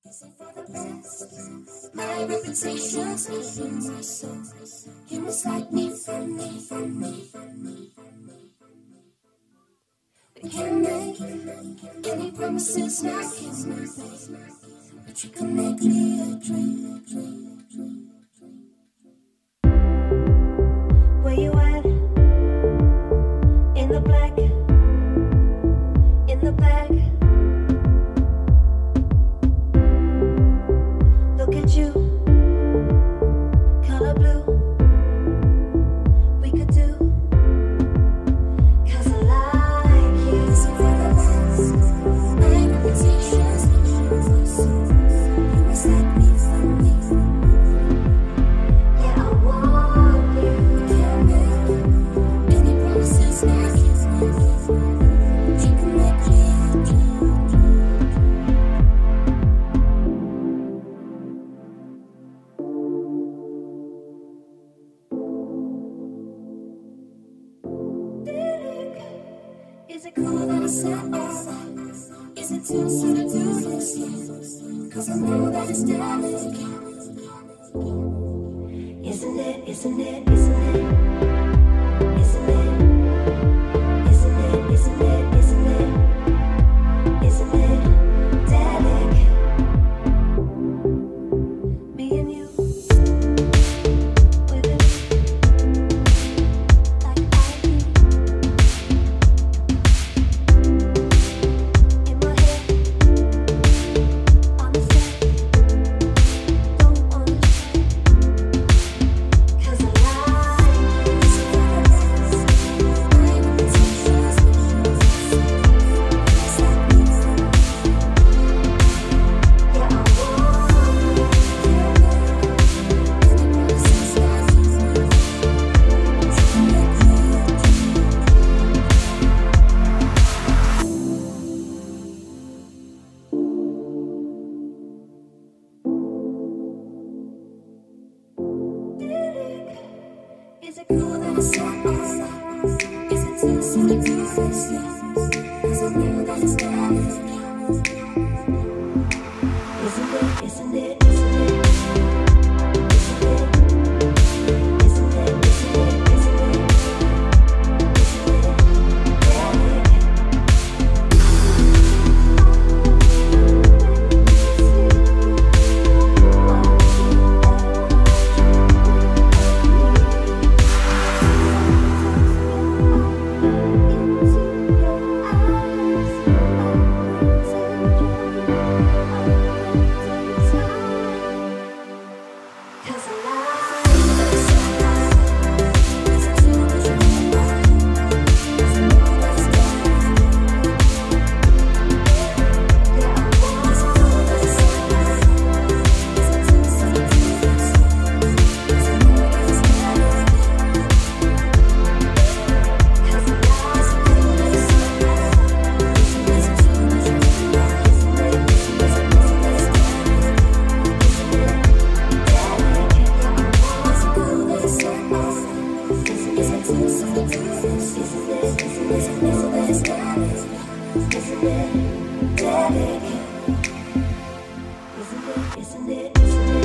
Is it for the best? My reputation's in my soul. You must like me from me. We can't make any promises now, but you can make me a dream. Where you at? In the black, in the back. Look at you, color blue. We could do, 'cause I like you. Is it for the best? My reputation's in my soul. You must like me from me. Yeah, I want you. We can't make any promises now, but you can make me a dream. Is it Cool cool? that I said all that. Is it too soon to do this yet? 'Cause I know that it's delicate. Isn't it? Isn't it? Isn't it? Isn't it? Isn't it? Isn't it? Isn't it? Isn't it delicate? Me and you, with it, like ivy in my head, on the set, don't wanna stay, 'cause I like you. Is it for the best? My reputation's in my soul. You must like me from me. Yeah, I want you. Can't make any promises now, but you can make me a dream. Is it Cool cool? that I said all that. Is it too soon to do this yet? 'Cause I know that it's delicate. Isn't it? Isn't it? Isn't it? Isn't it? Isn't it? Isn't it? Isn't it? Isn't it delicate? Isn't it? Isn't it?